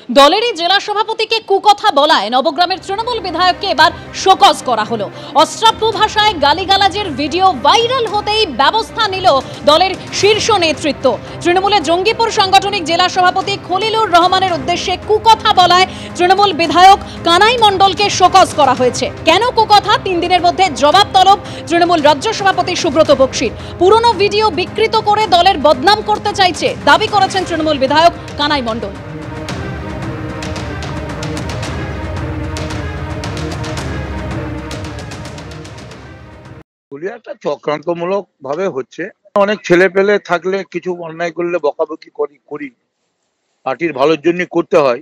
দলেরই জেলা সভাপতিকে কুকথা বলায় নবগ্রামের তৃণমূল বিধায়ককে এবার শোকজ করা হলো। অশ্রাব্য ভাষায় গালিগালাজের ভিডিও ভাইরাল হতেই ব্যবস্থা নিল দলের শীর্ষ নেতৃত্ব। তৃণমূলের জঙ্গিপুর সাংগঠনিক জেলা সভাপতি খলিলুর রহমানের উদ্দেশ্যে কুকথা বলায় তৃণমূল বিধায়ক কানাই মণ্ডলকে শোকজ করা হয়েছে। কেন কুকথা? 3 দিনের মধ্যে জবাব তলব তৃণমূল রাজ্য সভাপতি সুব্রত বক্সির। পুরনো ভিডিও বিকৃত করে দলের বদনাম করতে চাইছে দাবি করেছেন তৃণমূল বিধায়ক কানাই মণ্ডল। একটা চক্রান্তমূলক ভাবে হচ্ছে। অনেক ছেলে পেলে থাকলে কিছু অন্যায় করলে বকাবকি করি পার্টির ভালোর জন্য করতে হয়,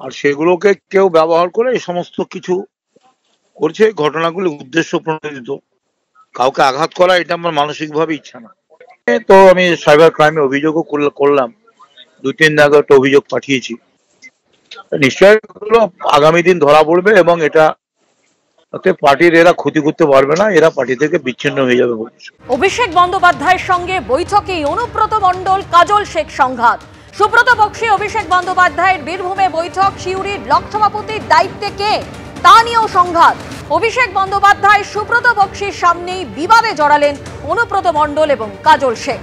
আর সেগুলোকে কেউ ব্যবহার করে এই সমস্ত কিছু করছে। ঘটনাগুলি উদ্দেশ্য প্রণোদিত, কাউকে আঘাত করা এটা আমার মানসিক ভাবে ইচ্ছা না। তো আমি সাইবার ক্রাইমে অভিযোগও করলাম, 2-3 দিন আগে একটা অভিযোগ পাঠিয়েছি। নিশ্চয়ই আগামী দিন ধরা পড়বে এবং এটা পার্টির এরা ক্ষতি করতে পারবে না, এরা পার্টি থেকে বিচ্ছিন্ন হয়ে যাবে। অভিষেক বন্দ্যোপাধ্যায়ের সঙ্গে বৈঠকে অনুব্রত মণ্ডল কাজল শেখ সংঘাত। সুব্রত বক্সি অভিষেক বন্দ্যোপাধ্যায়ের বীরভূমে বৈঠক, সিউড়ির ব্লক সভাপতির দায়িত্বে কে তা নিয়েও সংঘাত। অভিষেক বন্দ্যোপাধ্যায় সুব্রত বক্সির সামনেই বিবাদে জড়ালেন অনুব্রত মণ্ডল এবং কাজল শেখ।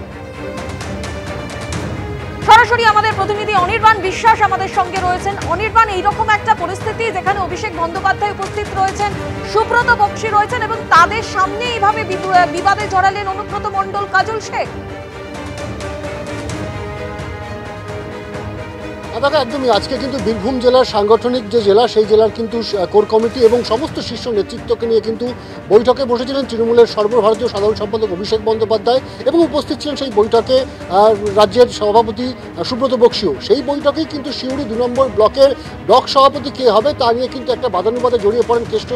সরাসরি আমাদের প্রতিনিধি অনির্বাণ বিশ্বাস আমাদের সঙ্গে রয়েছেন। অনির্বাণ, এইরকম একটা পরিস্থিতি যেখানে অভিষেক বন্দ্যোপাধ্যায় উপস্থিত রয়েছেন, সুব্রত বক্সি রয়েছেন এবং তাদের সামনে এইভাবে বিবাদে জড়ালেন অনুব্রত মণ্ডল কাজল শেখ। দেখো, একদমই আজকে কিন্তু বীরভূম জেলার সাংগঠনিক যে জেলা, সেই জেলার কিন্তু কোর কমিটি এবং সমস্ত শীর্ষ নেতৃত্বকে নিয়ে কিন্তু বৈঠকে বসেছিলেন তৃণমূলের সর্বভারতীয় সাধারণ সম্পাদক অভিষেক বন্দ্যোপাধ্যায় এবং উপস্থিত ছিলেন সেই বৈঠকে রাজ্যের সভাপতি সুব্রত বক্সিও। সেই বৈঠকেই কিন্তু সিউড়ি 2 নম্বর ব্লকের ব্লক সভাপতি কে হবে তা নিয়ে কিন্তু একটা বাদানুবাদে জড়িয়ে পড়েন কেষ্ট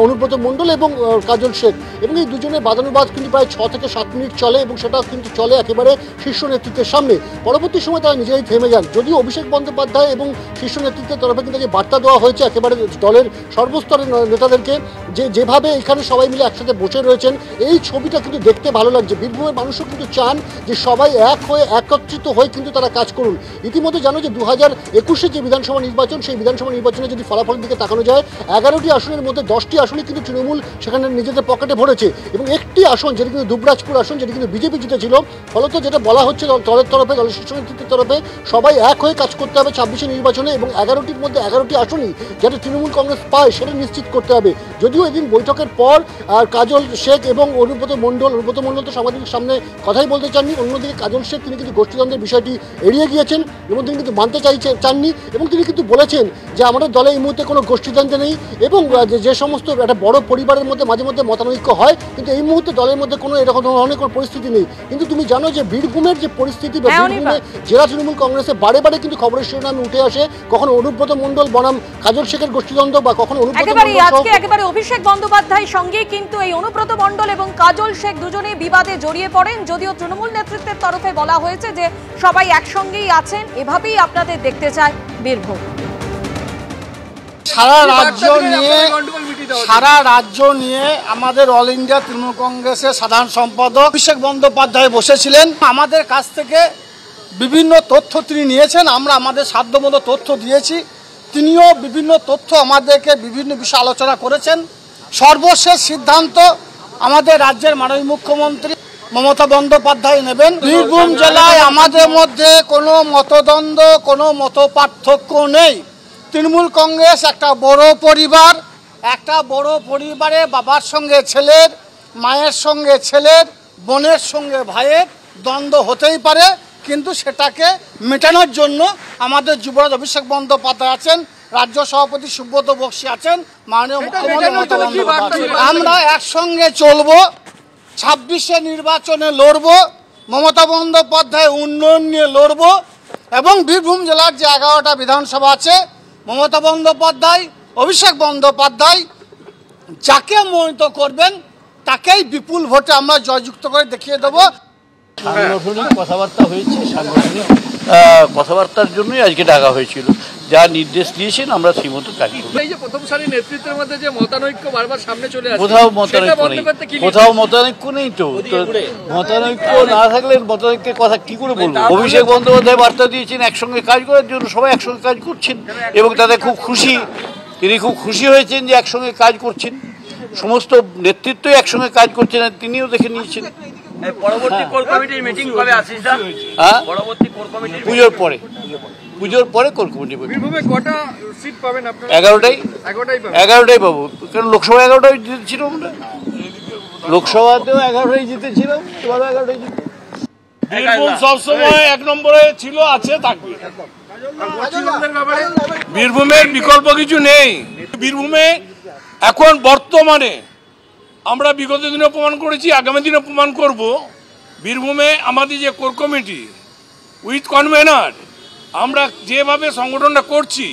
অনুব্রত মণ্ডল এবং কাজল শেখ, এবং এই দুজনের বাদানুবাদ কিন্তু প্রায় 6 থেকে 7 মিনিট চলে এবং সেটা কিন্তু চলে একেবারে শীর্ষ নেতৃত্বের সামনে। পরবর্তী সময় তারা নিজেরাই থেমে যান। যদিও অভিষেক বন্দ্যোপাধ্যায় এবং শীর্ষ নেতৃত্বের তরফে কিন্তু যে বার্তা দেওয়া হয়েছে একেবারে দলের সর্বস্তরের নেতাদেরকে, যেভাবে এখানে সবাই মিলে একসাথে বসে রয়েছেন, এই ছবিটা কিন্তু দেখতে ভালো লাগছে। বীরভূমের মানুষও কিন্তু চান যে সবাই এক হয়ে একত্রিত হয়ে কিন্তু তারা কাজ করুন। ইতিমধ্যে জানো যে 2021-এ যে বিধানসভা নির্বাচন, সেই বিধানসভা নির্বাচনে যদি ফলাফলের দিকে তাকানো যায়, 11টি আসনের মধ্যে 10টি আসনই কিন্তু তৃণমূল সেখানে নিজেদের পকেটে ভরেছে এবং একটি আসন যেটি কিন্তু দুবরাজপুর আসন, যেটি কিন্তু বিজেপি জিতেছিল। ফলত যেটা বলা হচ্ছে দলের তরফে, দলের শীর্ষ নেতৃত্বের তরফে, সবাই এক হয়ে কাজ করতে হবে 26 নির্বাচনে এবং 11টির মধ্যে 11টি আসনই যাতে তৃণমূল কংগ্রেস পায় সেটা নিশ্চিত করতে হবে। যদিও এদিন বৈঠকের পর কাজল শেখ এবং অনুব্রত মণ্ডল তো সাংবাদিকের সামনে কথাই বলতে চাননি। অন্যদিকে কাজল শেখ তিনি কিন্তু গোষ্ঠীদ্বন্দ্বের বিষয়টি এড়িয়ে গিয়েছেন এবং তিনি কিন্তু মানতে চাননি এবং তিনি কিন্তু বলেছেন যে আমাদের দলে এই মুহূর্তে কোনো গোষ্ঠীদ্বন্দ্ব নেই এবং যে সমস্ত একটা বড় পরিবারের মধ্যে মাঝে মধ্যে মতানৈক্য হয়, কিন্তু এই মুহূর্তে দলের মধ্যে কোনো এরকম ধরনের কোনো পরিস্থিতি নেই। কিন্তু তুমি জানো যে বীরভূমের যে পরিস্থিতি, বীরভূমে জেলা তৃণমূল কংগ্রেসে বারে বারে কিন্তু খবরের শিরোনামে উঠে আসে কখনো অনুব্রত মণ্ডল বনাম কাজল শেখের গোষ্ঠীদ্বন্দ্ব বা কখনো একেবারে অভিষেক বন্দ্যোপাধ্যায়ের সঙ্গে কিন্তু এই অনুব্রত মণ্ডল এবং কাজল শেখ দুজনেই বিবাদে জড়িয়ে পড়েন। যদিও তৃণমূল নেতৃত্বের তরফে বলা হয়েছে যে সবাই একসঙ্গেই আছেন, এভাবেই আপনাদের দেখতে চায় বীরভূম। সারা রাজ্য নিয়ে আমাদের অল ইন্ডিয়া তৃণমূল কংগ্রেসের সাধারণ সম্পাদক অভিষেক বন্দ্যোপাধ্যায় বসেছিলেন। আমাদের কাছ থেকে বিভিন্ন তথ্য তিনি নিয়েছেন, আমরা আমাদের সাধ্যমতো তথ্য দিয়েছি। তিনিও বিভিন্ন তথ্য আমাদেরকে বিভিন্ন বিষয়ে আলোচনা করেছেন। সর্বশেষ সিদ্ধান্ত আমাদের রাজ্যের মাননীয় মুখ্যমন্ত্রী মমতা বন্দ্যোপাধ্যায় নেবেন। বীরভূম জেলায় আমাদের মধ্যে কোনো মতদ্বন্দ্ব, কোনো মত পার্থক্য নেই। তৃণমূল কংগ্রেস একটা বড় পরিবার, একটা বড় পরিবারে বাবার সঙ্গে ছেলের, মায়ের সঙ্গে ছেলের, বোনের সঙ্গে ভাইয়ের দ্বন্দ্ব হতেই পারে, কিন্তু সেটাকে মেটানোর জন্য আমাদের যুবরাজ অভিষেক বন্দ্যোপাধ্যায় আছেন, রাজ্য সভাপতি সুব্রত বক্সি আছেন, মাননীয় মুখ্যমন্ত্রী মমতা বন্দ্যোপাধ্যায়। আমরা একসঙ্গে চলব, 26-এ নির্বাচনে লড়ব, মমতা বন্দ্যোপাধ্যায় উন্নয়ন নিয়ে লড়ব এবং বীরভূম জেলার যে 11টা বিধানসভা আছে, মমতা বন্দ্যোপাধ্যায়, অভিষেক বন্দ্যোপাধ্যায় যাকে মনোনীত করবেন তাকেই বিপুল ভোটে আমরা জয়যুক্ত করে দেখিয়ে দেবো। সাংগঠনিক কথাবার্তা হয়েছে, সাংগঠনিক কথাবার্তার জন্যই আজকে ডাকা হয়েছিল। যা নির্দেশ দিয়েছেন আমরা সেই মতো কাজ করব। এই যে প্রথম সারির নেতৃত্বের মধ্যে যে মতানৈক্য বারবার সামনে চলে আসে, কোথাও মতানৈক্য নেই তো মতানৈক্য না থাকলে মতানৈক্যের কথা কি করে বলবো? অভিষেক বন্দ্যোপাধ্যায় বার্তা দিয়েছেন একসঙ্গে কাজ করার জন্য, সবাই একসঙ্গে কাজ করছেন এবং তাতে খুব খুশি। তিনি খুব খুশি হয়েছেন যে একসঙ্গে কাজ করছেন, সমস্ত নেতৃত্বই একসঙ্গে কাজ করছেন, তিনিও দেখে নিয়েছেন। পরবর্তী কোর কমিটির মিটিং কবে আছে স্যার? পরবর্তী কোর কমিটির পুজোর পরে কোর কমিটি। বীরভূমে কটা সিট পাবেন আপনারা? 11টাই পাবো, কারণ লোকসভা 11টাই জিতেছিলাম আমরা, লোকসভাতেও 11টাই জিতেছিলাম, এবারও 11টাই জিতে। বীরভূম সবসময় 1 নম্বরে ছিল, আছে, থাকবে। বীরভূমের বিকল্প কিছু নেই। বীরভূমে এখন বর্তমানে আমরা বিগত দিনে প্রমাণ করেছি, আগামী দিনে প্রমাণ করব। বীরভূমে আমাদের যে কোর কমিটি উইথ কনভেনার আমরা যেভাবে সংগঠনটা করছি,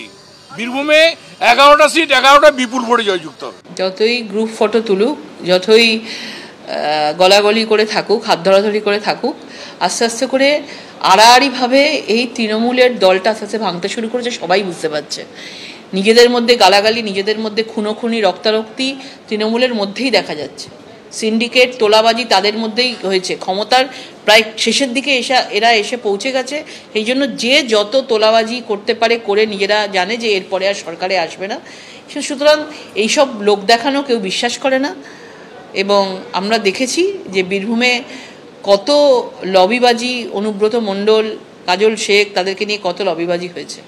বীরভূমে 11টা সিট 11টা বিপুল ভোটে জয়যুক্ত হবে। যতই গ্রুপ ফটো তুলুক, যতই গলাগলি করে থাকুক, হাত ধরাধরি করে থাকুক, আস্তে আস্তে করে আড়াআড়িভাবে এই তৃণমূলের দলটা আস্তে আস্তে ভাঙতে শুরু করেছে। সবাই বুঝতে পারছে নিজেদের মধ্যে গালাগালি, নিজেদের মধ্যে খুনোখুনি, রক্তারক্তি তৃণমূলের মধ্যেই দেখা যাচ্ছে। সিন্ডিকেট, তোলাবাজি তাদের মধ্যেই হয়েছে। ক্ষমতার প্রায় শেষের দিকে এরা এসে পৌঁছে গেছে। এই জন্য যে যত তোলাবাজি করতে পারে করে নিজেরা জানে যে এরপরে আর সরকারে আসবে না। সুতরাং এইসব লোক দেখানো কেউ বিশ্বাস করে না। এবং আমরা দেখেছি যে বীরভূমে কত লবিবাজি, অনুব্রত মণ্ডল, কাজল শেখ, তাদেরকে নিয়ে কত লবিবাজি হয়েছে।